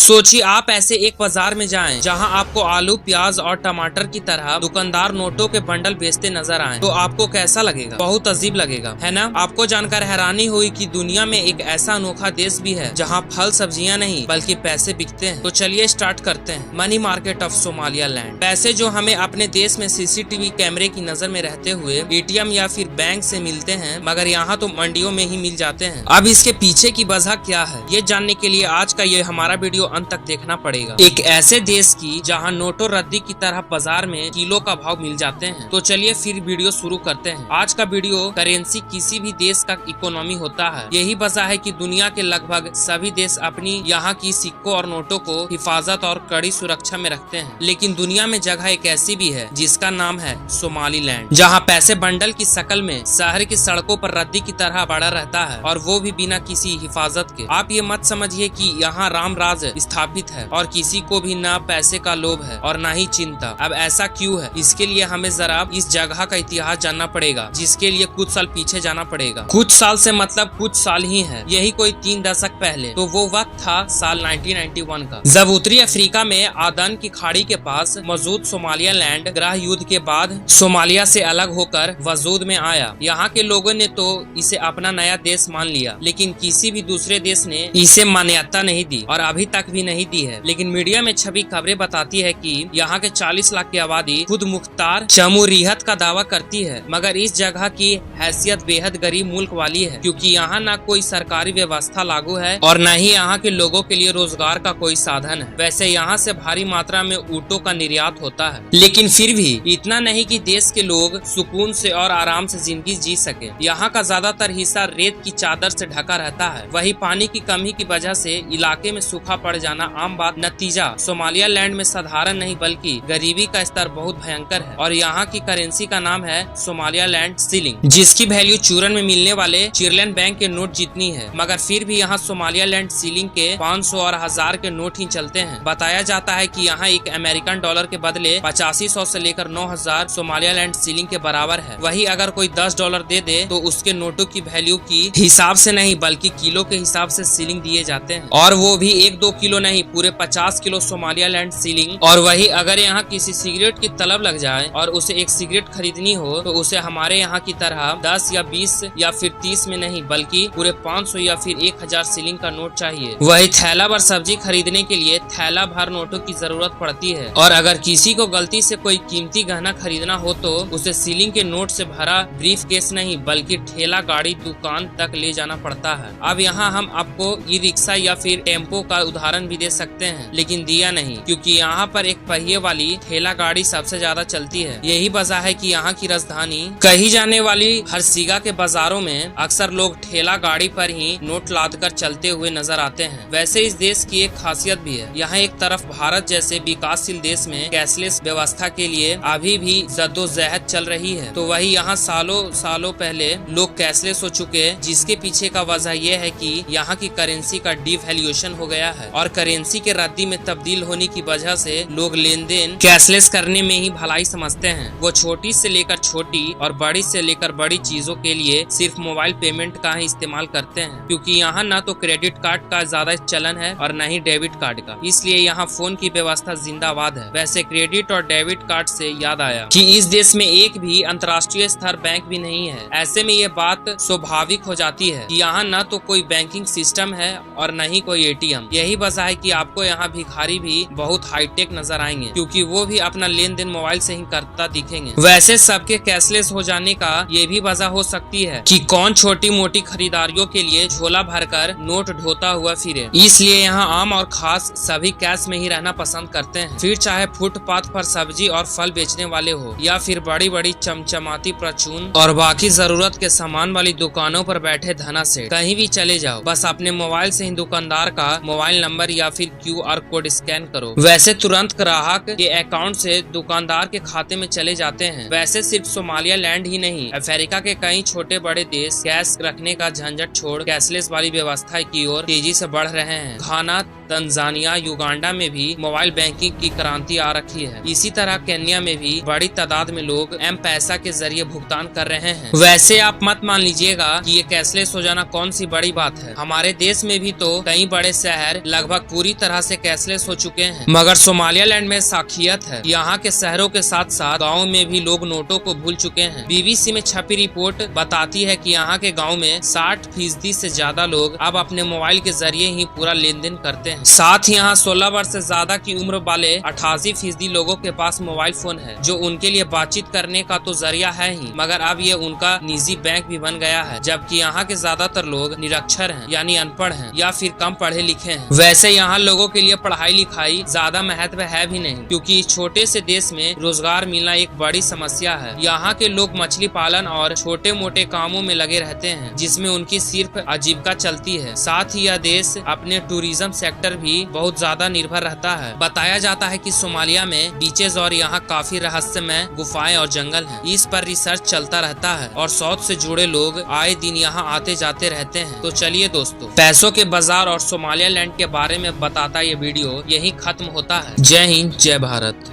सोचिए आप ऐसे एक बाजार में जाएं जहां आपको आलू, प्याज और टमाटर की तरह दुकानदार नोटों के बंडल बेचते नजर आए, तो आपको कैसा लगेगा? बहुत अजीब लगेगा, है ना? आपको जानकर हैरानी हुई कि दुनिया में एक ऐसा अनोखा देश भी है जहां फल सब्जियां नहीं बल्कि पैसे बिकते हैं। तो चलिए स्टार्ट करते हैं। Money market of Somaliland. पैसे जो हमें अपने देश में सीसीटीवी कैमरे की नजर में रहते हुए एटीएम या फिर बैंक से मिलते हैं, मगर यहाँ तो मंडियों में ही मिल जाते हैं। अब इसके पीछे की वजह क्या है, ये जानने के लिए आज का ये हमारा वीडियो अंत तक देखना पड़ेगा। एक ऐसे देश की जहां नोटों रद्दी की तरह बाजार में किलो का भाव मिल जाते हैं। तो चलिए फिर वीडियो शुरू करते हैं। आज का वीडियो करेंसी किसी भी देश का इकोनॉमी होता है। यही वजह है कि दुनिया के लगभग सभी देश अपनी यहाँ की सिक्कों और नोटों को हिफाजत और कड़ी सुरक्षा में रखते हैं। लेकिन दुनिया में जगह एक ऐसी भी है जिसका नाम है सोमालीलैंड, जहाँ पैसे बंडल की शक्ल में शहर की सड़कों पर रद्दी की तरह पड़ा रहता है, और वो भी बिना किसी हिफाजत के। आप ये मत समझिए कि यहाँ राम राज स्थापित है और किसी को भी ना पैसे का लोभ है और ना ही चिंता। अब ऐसा क्यों है, इसके लिए हमें जरा इस जगह का इतिहास जानना पड़ेगा, जिसके लिए कुछ साल पीछे जाना पड़ेगा। कुछ साल से मतलब कुछ साल ही है, यही कोई 3 दशक पहले। तो वो वक्त था साल 1991 का, जब उत्तरी अफ्रीका में आदन की खाड़ी के पास मौजूद सोमालियालैंड गृह युद्ध के बाद सोमालिया से अलग होकर वजूद में आया। यहाँ के लोगों ने तो इसे अपना नया देश मान लिया, लेकिन किसी भी दूसरे देश ने इसे मान्यता नहीं दी और अभी तक भी नहीं दी है। लेकिन मीडिया में छवि खबरें बताती है कि यहाँ के 40 लाख की आबादी खुद मुख्तार जमहूरियत का दावा करती है, मगर इस जगह की हैसियत बेहद गरीब मुल्क वाली है, क्योंकि यहाँ न कोई सरकारी व्यवस्था लागू है और न ही यहाँ के लोगों के लिए रोजगार का कोई साधन है। वैसे यहाँ से भारी मात्रा में ऊँटों का निर्यात होता है, लेकिन फिर भी इतना नहीं कि देश के लोग सुकून से और आराम से जिंदगी जी सके। यहाँ का ज्यादातर हिस्सा रेत की चादर से ढका रहता है। वही पानी की कमी की वजह से इलाके में सूखा पड़ जाना आम बात। नतीजा सोमालियालैंड में साधारण नहीं बल्कि गरीबी का स्तर बहुत भयंकर है, और यहाँ की करेंसी का नाम है सोमालियालैंड शिलिंग, जिसकी वैल्यू चूरन में मिलने वाले चिरलैंड बैंक के नोट जितनी है। मगर फिर भी यहाँ सोमालियालैंड शिलिंग के 500 और 1000 के नोट ही चलते हैं। बताया जाता है कि यहाँ एक अमेरिकन डॉलर के बदले 8500 से लेकर 9000 सोमालियालैंड शिलिंग के बराबर है। वही अगर कोई $10 दे दे तो उसके नोटों की वैल्यू की हिसाब से नहीं बल्कि किलो के हिसाब से शिलिंग दिए जाते हैं, और वो भी 1-2 किलो नहीं, पूरे 50 किलो सोमालियालैंड शिलिंग। और वही अगर यहाँ किसी सिगरेट की तलब लग जाए और उसे एक सिगरेट खरीदनी हो तो उसे हमारे यहाँ की तरह 10 या 20 या फिर 30 में नहीं बल्कि पूरे 500 या फिर 1000 शिलिंग का नोट चाहिए। वही थैला भर सब्जी खरीदने के लिए थैला भर नोटों की जरूरत पड़ती है, और अगर किसी को गलती से कोई कीमती गहना खरीदना हो तो उसे शिलिंग के नोट से भरा ब्रीफ केस नहीं बल्कि ठेला गाड़ी दुकान तक ले जाना पड़ता है। अब यहाँ हम आपको ई रिक्शा या फिर टेम्पो का उदाहरण भी दे सकते हैं, लेकिन दिया नहीं, क्योंकि यहाँ पर एक पहिए वाली ठेला गाड़ी सबसे ज्यादा चलती है। यही वजह है कि यहाँ की राजधानी कही जाने वाली हरसिगा के बाजारों में अक्सर लोग ठेला गाड़ी पर ही नोट लाद कर चलते हुए नजर आते हैं। वैसे इस देश की एक खासियत भी है, यहाँ एक तरफ भारत जैसे विकासशील देश में कैशलेस व्यवस्था के लिए अभी भी जद्दोजहद चल रही है, तो वही यहाँ सालों पहले लोग कैशलेस हो चुके हैं, जिसके पीछे का वजह यह है कि यहाँ की करेंसी का डिवैल्यूएशन हो गया है, और करेंसी के रद्दी में तब्दील होने की वजह से लोग लेन देन कैशलेस करने में ही भलाई समझते हैं। वो छोटी से लेकर छोटी और बड़ी से लेकर बड़ी चीजों के लिए सिर्फ मोबाइल पेमेंट का ही इस्तेमाल करते हैं, क्योंकि यहाँ न तो क्रेडिट कार्ड का ज्यादा चलन है और न ही डेबिट कार्ड का, इसलिए यहाँ फोन की व्यवस्था जिंदाबाद है। वैसे क्रेडिट और डेबिट कार्ड से याद आया कि इस देश में एक भी अंतर्राष्ट्रीय स्तर बैंक भी नहीं है। ऐसे में ये बात स्वाभाविक हो जाती है कि यहाँ न तो कोई बैंकिंग सिस्टम है और न ही कोई एटीएम। यही वजह है कि आपको यहाँ भिखारी भी बहुत हाईटेक नजर आएंगे, क्योंकि वो भी अपना लेन देन मोबाइल से ही करता दिखेंगे। वैसे सबके कैशलेस हो जाने का ये भी वजह हो सकती है कि कौन छोटी मोटी खरीदारियों के लिए झोला भरकर नोट ढोता हुआ फिरे, इसलिए यहाँ आम और खास सभी कैश में ही रहना पसंद करते हैं। फिर चाहे फुटपाथ पर सब्जी और फल बेचने वाले हो या फिर बड़ी बड़ी चमचमाती परचून और बाकी जरूरत के सामान वाली दुकानों पर बैठे धना सेठ, कहीं भी चले जाओ, बस अपने मोबाइल से ही दुकानदार का मोबाइल नंबर या फिर QR कोड स्कैन करो। वैसे तुरंत ग्राहक के अकाउंट से दुकानदार के खाते में चले जाते हैं। वैसे सिर्फ सोमालियालैंड ही नहीं, अफ्रीका के कई छोटे बड़े देश कैश रखने का झंझट छोड़ कैशलेस वाली व्यवस्था की ओर तेजी से बढ़ रहे हैं। घाना, तंजानिया, युगांडा में भी मोबाइल बैंकिंग की क्रांति आ रखी है। इसी तरह केन्या में भी बड़ी तादाद में लोग M-पैसा के जरिए भुगतान कर रहे हैं। वैसे आप मत मान लीजिएगा कि ये कैशलेस हो जाना कौन सी बड़ी बात है। हमारे देश में भी तो कई बड़े शहर लगभग लगभग पूरी तरह से कैशलेस हो चुके हैं। मगर सोमालियालैंड में साखियत है, यहाँ के शहरों के साथ साथ गाँव में भी लोग नोटों को भूल चुके हैं। BBC में छपी रिपोर्ट बताती है कि यहाँ के गाँव में 60% से ज्यादा लोग अब अपने मोबाइल के जरिए ही पूरा लेन देन करते हैं। साथ ही यहाँ 16 वर्ष से ज्यादा की उम्र वाले 88% लोगों के पास मोबाइल फोन है, जो उनके लिए बातचीत करने का तो जरिया है ही, मगर अब ये उनका निजी बैंक भी बन गया है। जबकि यहाँ के ज्यादातर लोग निरक्षर हैं, यानी अनपढ़ हैं या फिर कम पढ़े लिखे हैं। वैसे यहाँ लोगों के लिए पढ़ाई लिखाई ज्यादा महत्व है भी नहीं, क्योंकि इस छोटे से देश में रोजगार मिलना एक बड़ी समस्या है। यहाँ के लोग मछली पालन और छोटे मोटे कामों में लगे रहते हैं, जिसमें उनकी सिर्फ आजीविका चलती है। साथ ही यह देश अपने टूरिज्म सेक्टर भी बहुत ज्यादा निर्भर रहता है। बताया जाता है कि सोमालिया में बीचेज और यहाँ काफी रहस्यमय गुफाएं और जंगल हैं। इस पर रिसर्च चलता रहता है और साउथ से जुड़े लोग आए दिन यहाँ आते जाते रहते हैं। तो चलिए दोस्तों, पैसों के बाजार और सोमालियालैंड के बारे में बताता ये वीडियो यही खत्म होता है। जय हिंद, जय भारत।